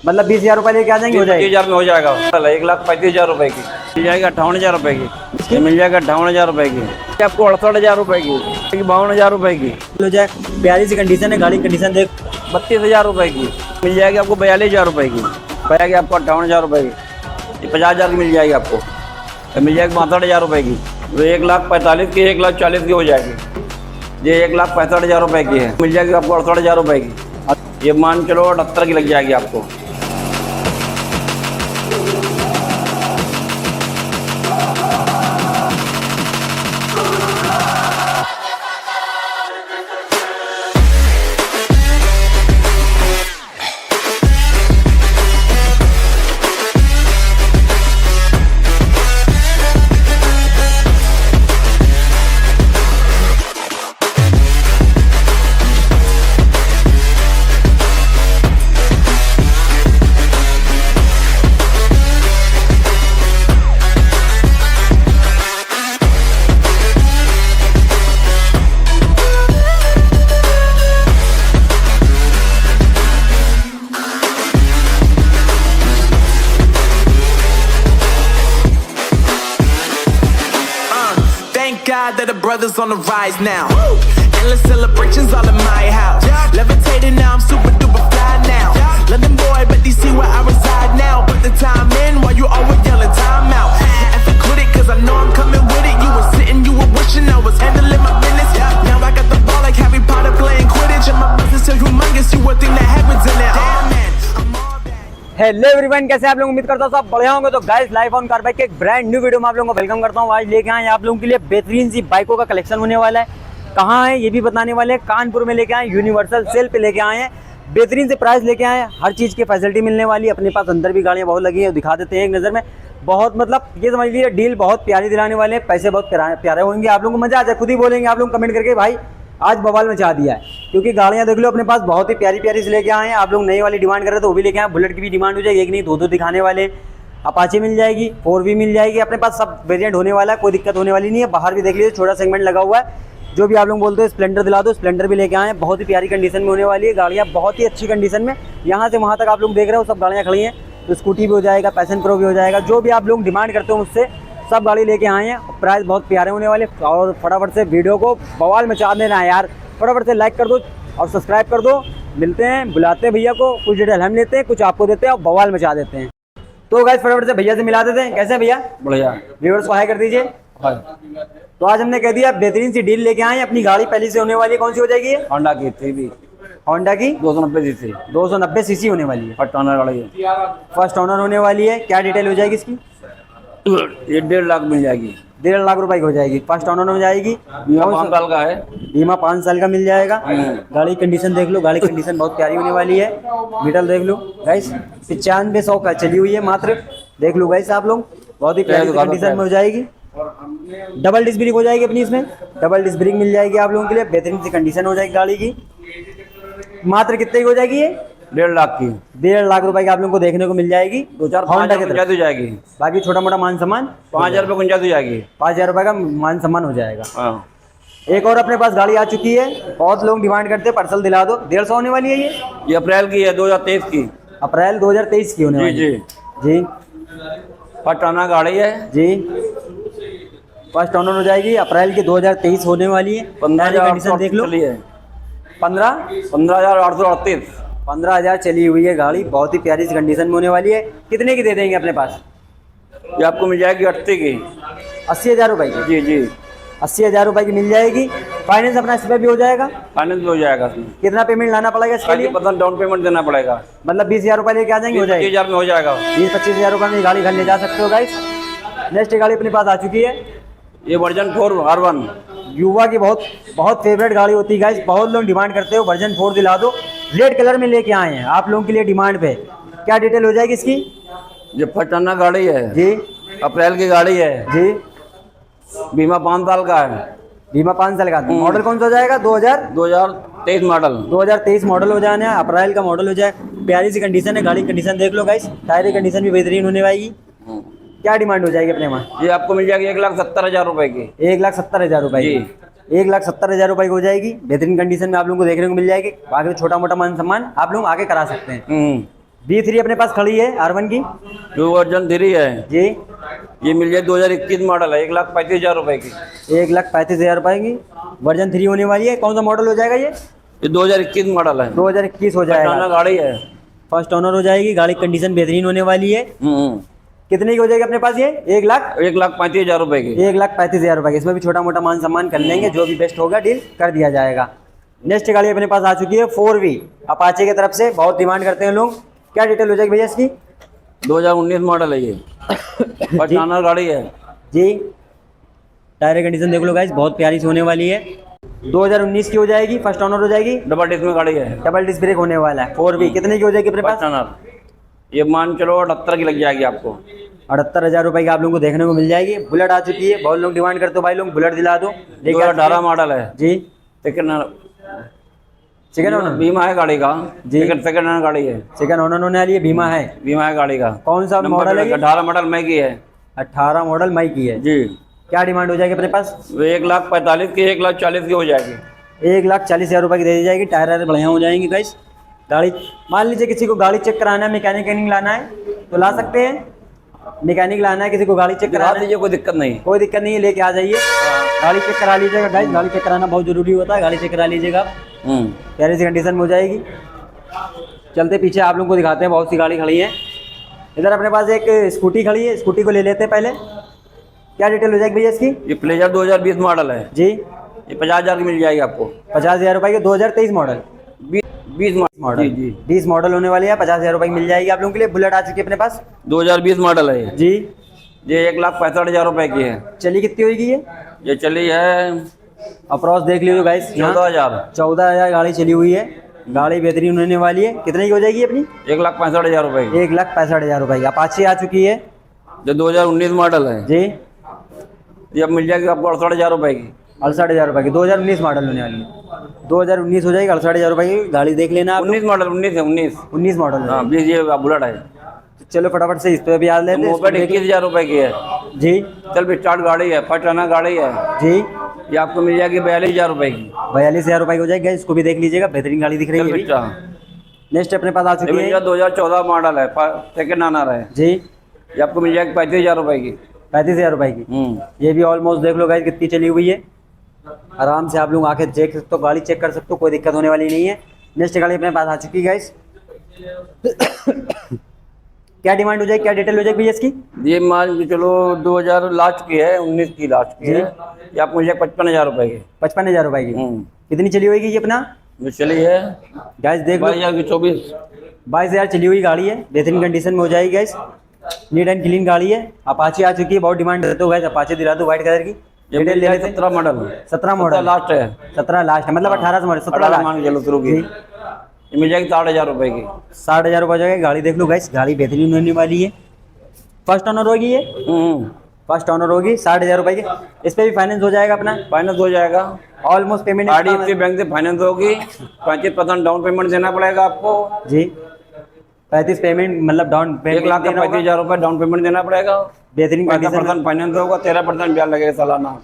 मतलब 20,000 रुपये लेके आ जाएंगे, हो जाएगा। 25,000 में हो जाएगा। 1,35,000 रुपए की मिल जाएगी, 58,000 रुपए की। ये मिल जाएगा 58,000 रुपए की, आपको 68,000 रुपए की, 52,000 रुपए की हो जाए। प्यारी सी कंडीशन है, गाड़ी कंडीशन देख। 32,000 रुपए की मिल जाएगी आपको, 42,000 रुपए की पड़ेगी आपको, 58,000 रुपए की। ये 50,000 की मिल जाएगी आपको, तो मिल जाएगी 62,000 रुपए की। तो 1,45,000 की, 1,40,000 की हो जाएगी। ये 1,65,000 रुपए की है, मिल जाएगी आपको 68,000 रुपए की। ये मान चलो 78 की लग जाएगी आपको। God that the brothers on the rise now. Endless celebrations all in my house. Levitating now, I'm super duper fly now. London boy, but they see where I reside now. Put the time in while you always yelling time out. And for quit it, cause I know I'm coming with it. You were sitting, you were wishing I was handling my business. Now I got the ball like Harry Potter playing Quidditch. And my business is humongous, you would think that happens in it. Damn man, I'm all that. Hello everyone, कैसे आप लोग? उम्मीद करता हूँ सब बढ़िया होंगे। तो guys, life on car bike के एक ब्रांड न्यू वीडियो में आप लोगों को वेलकम करता हूँ। आज लेके आए आप लोगों के लिए बेहतरीन सी बाइकों का कलेक्शन होने वाला है। कहाँ है ये भी बताने वाले हैं। कानपुर में लेके आए, यूनिवर्सल सेल पे लेके आए हैं। बेहतरीन से प्राइस लेके आए हैं, हर चीज़ की फैसिलिटी मिलने वाली है। अपने पास अंदर भी गाड़ियाँ बहुत लगी हैं, दिखा देते हैं एक नज़र में। बहुत मतलब ये समझ लीजिए डील बहुत प्यारी दिलाने वाले हैं। पैसे बहुत प्यारे होंगे, आप लोगों को मजा आ जाए। खुद ही बोलेंगे आप लोग कमेंट करके, भाई आज बवाल मचा दिया है। क्योंकि गाड़ियाँ देख लो अपने पास बहुत ही प्यारी प्यारी से लेके आए हैं। आप लोग नई वाली डिमांड कर रहे हैं तो वो भी लेके आए। बुलेट की भी डिमांड हो जाएगी, एक नहीं दो दिखाने वाले। अपाचे मिल जाएगी, 4 भी मिल जाएगी। अपने पास सब वेरिएंट होने वाला है, कोई दिक्कत होने वाली नहीं है। बाहर भी देख लीजिए, छोटा सेगमेंट लगा हुआ है। जो भी आप लोग बोलते हो स्प्लेंडर दिला दो, स्प्लेंडर भी लेके आए हैं। बहुत ही प्यारी कंडीशन में होने वाली है गाड़ियाँ, बहुत ही अच्छी कंडीशन में। यहाँ से वहाँ तक आप लोग देख रहे हो सब गाड़ियाँ खड़ी हैं। तो स्कूटी भी हो जाएगा, पैशन प्रो भी हो जाएगा। जो भी आप लोग डिमांड करते हो मुझसे सब गाड़ी लेके आए हैं। प्राइस बहुत प्यारे होने वाले। और फटाफट से वीडियो को बवाल मचा देना है यार। फटाफट से लाइक कर दो और सब्सक्राइब कर दो। मिलते हैं, बुलाते हैं भैया को, कुछ डिटेल हम लेते हैं, कुछ आपको देते हैं और बवाल मचा देते हैं। तो गाइस फटाफट से भैया से मिला देते हैं। कैसे भैया? बढ़िया। व्यूअर्स को हाय कर दीजिए। तो आज हमने कह दिया बेहतरीन सी डील लेके आए हैं। अपनी गाड़ी पहले से होने वाली है, कौन सी हो जाएगी? होंडा की 3B, होंडा की 290 सीसी, 290 सीसी होने वाली है। फर्स्ट ओनर गाड़ी है। फर्स्ट ओनर होने वाली है। क्या डिटेल हो जाएगी इसकी? ये 1.5 लाख मिल जाएगी। 1.5 लाख रुपए की हो जाएगी। फर्स्ट ओनर हो जाएगी। बीमा 5 साल का है। बीमा 5 साल का मिल जाएगा। गाड़ी कंडीशन देख लो, गाड़ी कंडीशन बहुत प्यारी होने वाली है। मीटर देख लो गाइस, 9500 का चली हुई है मात्र। देख लो गाइस आप लोग, बहुत ही प्यारी कंडीशन में हो जाएगी। डबल डिस्क ब्रेक हो जाएगी अपनी, इसमें डबल डिस्क ब्रेक मिल जाएगी आप लोगों के लिए। बेहतरीन सी कंडीशन हो जाएगी गाड़ी की। मात्र कितने की हो जाएगी ये? 1.5 लाख की। 1.5 लाख रुपए की आप लोगों को देखने को मिल जाएगी। 2-4 होंडा की गुंजाइश हो जाएगी। बाकी छोटा मोटा मान सम्मान 5,000 रुपये गुंजाइश हो जाएगी। 5,000 रुपए का मान सम्मान हो जाएगा। हाँ। एक और अपने पास गाड़ी आ चुकी है, बहुत लोग डिमांड करते हैं पर्सल दिला दो। 150 होने वाली है ये अप्रैल की है, 2023 की। अप्रैल 2023 की होने वाली है। जी फर्स्ट ओनर गाड़ी है जी, फर्स्ट ओनर हो जाएगी। अप्रैल की 2023 होने वाली है। 15,000 कंडीशन देख लो। 15,838। 15,000 चली हुई है गाड़ी, बहुत ही प्यारी सी कंडीशन में होने वाली है। कितने की दे देंगे अपने पास? ये आपको मिल जाएगी 80 की। 80,000 रुपए की? जी जी, 80,000 रुपए की मिल जाएगी। फाइनेंस अपना इस पर भी हो जाएगा। फाइनेंस भी हो जाएगा इसमें। कितना पेमेंट लाना पड़ेगा इसके लिए? पता डाउन पेमेंट देना पड़ेगा। मतलब 20,000 रुपए लेके आ जाएंगे, हो जाएगी। 25,000 में हो जाएगा। 20-25,000 रुपए में गाड़ी घर ले जा सकते हो गाइस। नेक्स्ट गाड़ी अपने पास आ चुकी है, ये वर्जन 4 R1। युवा की बहुत फेवरेट गाड़ी होती है गाइस। बहुत लोग डिमांड करते हो वर्जन 4 दिला दो। रेड कलर में लेके आए हैं आप लोगों के लिए डिमांड पे। क्या डिटेल हो जाएगी इसकी? ये फर्स्ट ओनर गाड़ी है जी, अप्रैल की गाड़ी है जी। बीमा 5 साल का है। बीमा 5 साल का। मॉडल कौन सा हो जाएगा? 2023 मॉडल। 2023 मॉडल हो जाना है। अप्रैल का मॉडल हो जाए। प्यारी सी कंडीशन है, गाड़ी कंडीशन देख लो गाइस। टायर की कंडीशन भी बेहतरीन होने वाली। क्या डिमांड हो जाएगी अपने वहाँ? ये आपको मिल जाएगी 1,70,000 रुपए की। 1,70,000 रुपए की। 1,70,000 रुपए की हो जाएगी। बेहतरीन कंडीशन में आप लोगों को देखने को मिल जाएगी। आगे छोटा मोटा मान सम्मान आप लोग आगे करा सकते हैं। B3 अपने पास खड़ी है R1 की जो वर्जन 3 है जी, ये मिल जाए 2021 मॉडल है, 1,35,000 रुपए की। 1,35,000 रुपए की वर्जन 3 होने वाली है। कौन सा मॉडल हो जाएगा ये? 2021 मॉडल है, 2021 हो पटाना जाएगा। गाड़ी है। फर्स्ट ओनर हो जाएगी, गाड़ी कंडीशन बेहतरीन होने वाली है। हम्म, कितने की हो जाएगी अपने पास ये? 1,35,000 रुपए की। 1,35,000 रुपए की। इसमें भी छोटा मोटा मान सम्मान कर लेंगे, जो भी बेस्ट होगा डील कर दिया जाएगा। नेक्स्ट गाड़ी अपने पास आ चुकी है 4V अपाचे की तरफ से, बहुत डिमांड करते हैं लोग। क्या डिटेल हो जाएगी भैया इसकी? 2019 मॉडल है ये, पटाना गाड़ी है जी, टायर कंडीशन देख लो गाइस, बहुत प्यारी सी होने वाली है। 2019 की हो जाएगी, फर्स्ट ओनर हो जाएगी, डबल डिस्क में गाड़ी है। डबल डिस्क ब्रेक होने वाला है। 4V कितने की हो जाएगी अपने पास? पटाना ये मान चलो 78 की लग जाएगी आपको। 78,000 रुपए की आप लोगों को देखने को मिल जाएगी। बुलेट आ चुकी है, बहुत लोग डिमांड करते हो भाई लोग बुलेट दिला दो। 2018 मॉडल है जी, सेकंड ओनर बीमा है गाड़ी का जी। सेकंड हैंड गाड़ी है, सेकंड ओनर होने वाली है, बीमा है। बीमा है गाड़ी का। कौन सा मॉडल है ये? 18 मॉडल मई की है 18 मॉडल मई की है जी। क्या डिमांड हो जाएगी अपने पास? 1,45,000 की, 1,40,000 की हो जाएगी। 1,40,000 रुपए की दे दी जाएगी। टायर बढ़िया हो जाएंगे गाइस। गाड़ी मान लीजिए किसी को गाड़ी चेक कराना है, मैकेनिक लाना है तो ला सकते हैं। मैकेनिक लाना है, किसी को गाड़ी चेक दिखा कराना है, दीजिए, कोई दिक्कत नहीं। कोई दिक्कत नहीं है, लेके आ जाइए, गाड़ी चेक करा लीजिएगा गाइस। गाड़ी चेक कराना बहुत जरूरी होता है, गाड़ी चेक करा लीजिएगा आप, प्यारी सी कंडीशन में हो जाएगी। चलते पीछे आप लोगों को दिखाते हैं, बहुत सी गाड़ी खड़ी है। इधर अपने पास एक स्कूटी खड़ी है, स्कूटी को ले लेते हैं पहले। क्या डिटेल हो जाएगी भैया इसकी? ये प्लेजर 2020 मॉडल है जी, ये 50,000 की मिल जाएगी आपको। 50,000 रुपए की। 2023 मॉडल, 20 मॉडल जी जी। 20 मॉडल होने वाली है। 50,000 रुपए की मिल जाएगी आप लोगों के लिए। बुलेट आ चुकी है अपने पास 2020 मॉडल है जी। ये 1,65,000 रुपए की है। चली कितनी होगी ये चली है अप्रॉक्स देख लीजिए गाइस, 14,000। 14,000 गाड़ी चली हुई है। गाड़ी बेहतरीन होने वाली है। कितने की हो जाएगी अपनी? 1,65,000 रुपए की। 1,65,000 रुपए की। अपाची आ चुकी है जो 2019 मॉडल है जी, ये अब मिल जाएगी आपको 68,000 रुपए की। 68,000 रुपए की। 2019 मॉडल होने वाली है। 2019 हो जाएगी, 68,000 रुपए की गाड़ी देख लेना आप। 19 मॉडल, 19 है 19। 19 मॉडल है। हाँ 20 ये बुलेट है। तो चलो फटाफट से इस पे भी याद लेते हैं। मोपेड 21,000 रुपए की है। जी चल भी स्टार्ट गाड़ी है, पटाना गाड़ी है। जी, ये आपको मिल जाएगी 42,000 रुपए की। 42,000 रुपए की हो जाएगी। इसको भी देख लीजिएगा, बेहतरीन गाड़ी दिख रही है। चल नेक्स्ट अपने पास आ चुकी है 2014 मॉडल है, सेकंड ओनर है। जी, ये आपको मिल जाएगी 35,000 रुपए की। 35,000 रुपए की। ये भी ऑलमोस्ट देख लो गाइस कितनी चली हुई है। आराम से आप लोग आके देख सकते हो, गाड़ी चेक कर सकते हो, कोई दिक्कत होने वाली नहीं है। नेक्स्ट गाड़ी अपने पास आ चुकी है गाइस। क्या डिमांड हो जाएगी, क्या डिटेल हो जाएगी भैया इसकी? ये मान के चलो 2000 लास्ट की है, 19 की लास्ट की है। ये आपको मिल जाएगी 55,000 रुपए की। 55,000 रुपए की। कितनी चली होगी ये अपना? जो चली है गाइस देख लो 22,000 की 24। 22,000 चली हुई गाड़ी है, बेहतरीन कंडीशन में हो जाएगी गाइस। नीट एंड क्लीन गाड़ी है। अपाची आ चुकी है, बहुत डिमांड करते हो गाइस, अपाची दिला दो व्हाइट कलर की। ये मिल जाएगी 17 मॉडल। 17 मॉडल लास्ट है। 17 लास्ट है, मतलब 18 से मॉडल 17 लास्ट मान के चलो शुरू की। ये मिल जाएगी 60,000 रुपए की। 60,000 रुपए हो जाएगी। गाड़ी देख लो गाइस, गाड़ी बेहतरीन होने वाली है। फर्स्ट ओनर होगी ये, फर्स्ट ओनर होगी। 60,000 रुपए की। इस पे भी फाइनेंस हो जाएगा अपना, फाइनेंस हो जाएगा। ऑलमोस्ट पेमेंट आईडीएफसी बैंक से फाइनेंस होगी। 35% डाउन पेमेंट देना पड़ेगा आपको जी। 35 पेमेंट मतलब डाउन पेमेंट 1,35,000 रुपए डाउन पेमेंट देना पड़ेगा। बेहतरीन कंडीशन। 15% फाइनेंस होगा, 13% ब्याज लगेगा सालाना।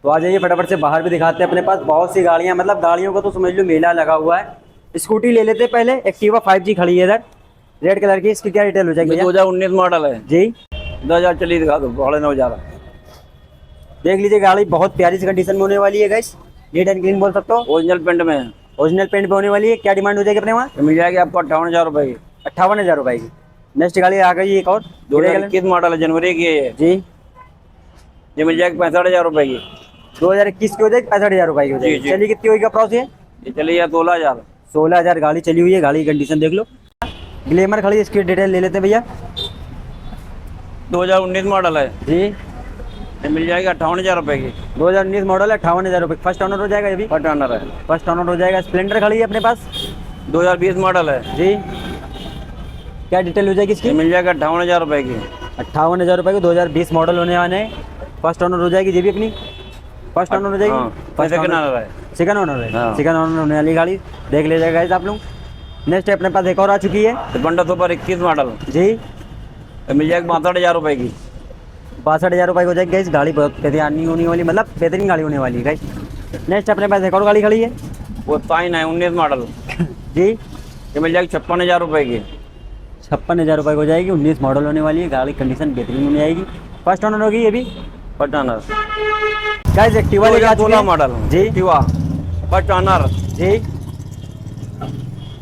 तो आ जाइए फटाफट से, बाहर भी दिखाते हैं। अपने पास बहुत सी गाड़ियां, मतलब गाड़ियों को तो समझ लो मेला लगा हुआ है। स्कूटी ले लेते पहले। एक्टिवा 5G खड़ी है इधर, रेड कलर की। इसकी क्या डिटेल हो जाएगी? 2019 मॉडल है जी। 10,000 चली, दिखा दो 9,500। देख लीजिए, गाड़ी बहुत प्यारी सी कंडीशन में होने वाली है गाइस। नीट एंड क्लीन बोल सकते हो, ओरिजिनल पेंट में है। ओरिजिनल पेंट पे होने वाली है। क्या डिमांड हो जाएगी अपने वहाँ? मिल जाएगी आपको 58,000 रुपए की। 58,000 रुपए की। नेक्स्ट गाड़ी आ गई एक और 2021 मॉडल है, जनवरी की है जी। ये मिल जाएगी 65,000 रुपए की। 2021 की हो जाएगी, 65,000 रुपए की हो जाएगी। जी। चलिए कितनी होगी अप्रॉक्स ये? ये चली है 16,000। 16,000 गाड़ी चली हुई है। गाड़ी की कंडीशन देख लो। ग्लैमर खड़ी है, इसकी डिटेल ले लेते हैं भैया। 2019 मॉडल है, जी। ये मिल जाएगी 58,000 रुपए की। 2019 मॉडल है, 58,000 रुपए। फर्स्ट ओनर हो जाएगा ये भी? फर्स्ट ओनर है। फर्स्ट ओनर हो जाएगा। स्प्लेंडर खड़ी है अपने पास 2020 मॉडल है। जी। क्या डिटेल हो जाएगी ये इसकी? मिल जाएगा 58,000 रुपए की। 58,000 रुपए की। 2020 मॉडल होने वाले हैं। फर्स्ट ओनर हो जाएगी ये भी अपनी, फर्स्ट ओनर हो जाएगी। सेकंड ओनर है। सेकंड ओनर है। हाँ। सेकंड ओनर होने वाली गाड़ी देख लीजिएगा गाइस आप लोग। नेक्स्ट अपने पास एक और आ चुकी है बंडा सुपर 21 मॉडल, जी। ये मिल जाएगी 62,000 रुपए की। 62,000 रुपए की हो जाएगी गाइस। गाड़ी बहुत बेहतरीन होने वाली, मतलब बेहतरीन गाड़ी होने वाली है गाइस। नेक्स्ट अपने पास एक और गाड़ी खड़ी है वो साइन है 19 मॉडल, जी। ये मिल जाएगी 56,000 रुपए की। 56,000 रुपये हो जाएगी। 19 मॉडल होने वाली है, गाड़ी कंडीशन बेहतरीन होने जाएगी। फर्स्ट ओनर होगी ये भी। फर्स्ट ऑनर गाइस एक्टिवा लेके आ चुके 2016 हैं। मॉडल जी एक्टिवा फर्स्ट ऑनर। जी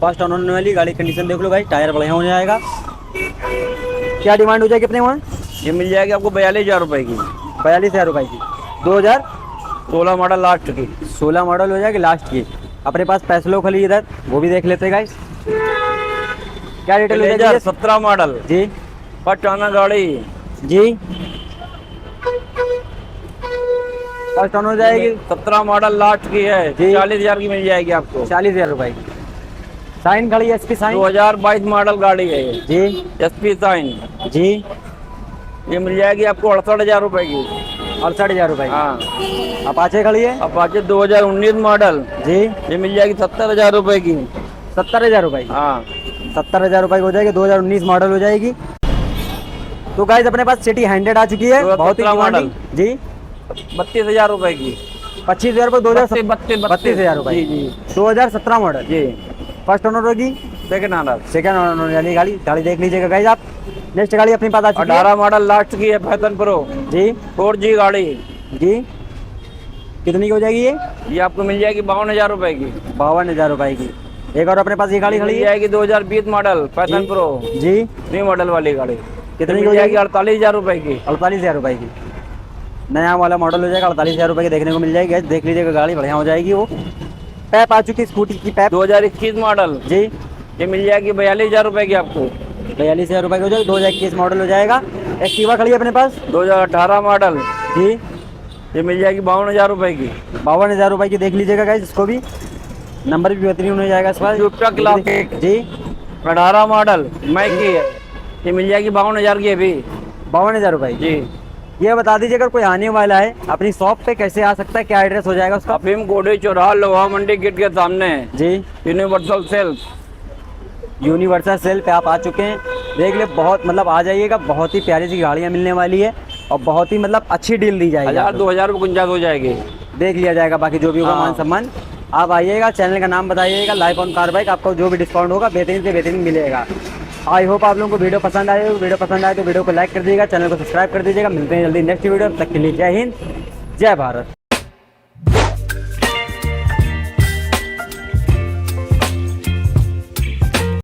फर्स्ट ओनर होने वाली गाड़ी कंडीशन देख लो भाई, टायर बढ़िया हो जाएगा। क्या डिमांड हो जाएगी अपने वहाँ? ये मिल जाएगी आपको 42,000 रुपये की। 42,000 रुपये की। 2016 मॉडल लास्ट की। मॉडल हो जाएगी लास्ट की। अपने पास पैसलो खली इधर, वो भी देख लेते हैं गाइस। क्या डिटेल हो जाएगी? 17 मॉडल जी फर्स्ट ऑनर गाड़ी। जी फर्स्ट ओनर हो जाएगी। 17 मॉडल लास्ट की है जी। 40,000 की मिल जाएगी आपको। 40,000 रुपये की। साइन खड़ी है SP साइन। 2022 मॉडल गाड़ी है ये। जी SP साइन। जी ये मिल जाएगी आपको 68,000 रुपये की। 68,000 रुपये की। हाँ अपाचे खड़ी है। Apache 2019 model. जी ये मिल जाएगी 70,000 रुपये की। 70,000 रुपये की। हाँ 70,000 रुपये की हो जाएगी। 2019 मॉडल हो जाएगी। तो गाइस अपने पास सिटी 100 आ चुकी है, बहुत ही 17 मॉडल। जी 32,000 रुपये की। 25,000 रुपये। 32,000 रुपये। जी जी 2017 मॉडल। जी फर्स्ट ओनर होगी। Second honour. सेकंड ओनर यानी गाड़ी देख लीजिएगा गाइस आप। नेक्स्ट गाड़ी अपनी पास आ चुकी है। 18 मॉडल लास्ट की है फैशन प्रो जी 4G गाड़ी। जी कितनी की हो जाएगी ये आपको मिल जाएगी 52,000 रुपये की। 52,000 रुपये की। एक और अपने पास ये गाड़ी खड़ी मिल है। जाएगी 2020 मॉडल फैशन प्रो जी न्यू मॉडल वाली गाड़ी। कितनी की मिल हो जाएगी जाएगी? 48,000 रुपये की। 48,000 रुपये की। नया वाला मॉडल हो जाएगा, 48,000 रुपये की देखने को मिल जाएगी। देख लीजिएगा गाड़ी बढ़िया हो जाएगी। वो पैप आ चुकी स्कूटी की पैप। 2021 मॉडल जी ये मिल जाएगी 42,000 रुपये की आपको। 42,000 रुपये की हो जाएगी। 2021 मॉडल हो जाएगा। एक्टिवा खड़ी है अपने पास। 2018 मॉडल जी ये मिल जाएगी 52,000 रुपये की। 52,000 रुपये की देख लीजिएगा गाइस। इसको भी नंबर भी बेहतरीन हो जाएगा इस पर। Supra Classic। जी 18 मॉडल मैं की है ये मिल जाएगी 52,000 की अभी। 52,000 रुपये की। जी ये बता दीजिए अगर कोई आने वाला है अपनी शॉप पे कैसे आ सकता है, क्या एड्रेस हो जाएगा उसका? अफीम कोडी चौराहा लोहा मंडी गेट के सामने जी यूनिवर्सल सेल्स। यूनिवर्सल सेल पे आप आ चुके हैं। देख ले बहुत मतलब आ जाइएगा, बहुत ही प्यारी सी गाड़ियाँ मिलने वाली है और बहुत ही मतलब अच्छी डील दी जाएगी। 1,000-2,000 रुपये गुंजाइश हो जाएगी। देख लिया जाएगा बाकी जो भी होगा हाँ। मान सम्मान। आप आइएगा, चैनल का नाम बताइएगा, लाइफ ऑन कार बाइक। आपको जो भी डिस्काउंट होगा बेहतरीन से बेहतरीन मिलेगा। आई होप आप लोगों को वीडियो पसंद आए। वीडियो पसंद आए तो वीडियो को लाइक कर दीजिएगा, चैनल को सब्सक्राइब कर दीजिएगा। मिलते हैं जल्दी नेक्स्ट वीडियो, तब तक के लिए जय हिंद जय भारत।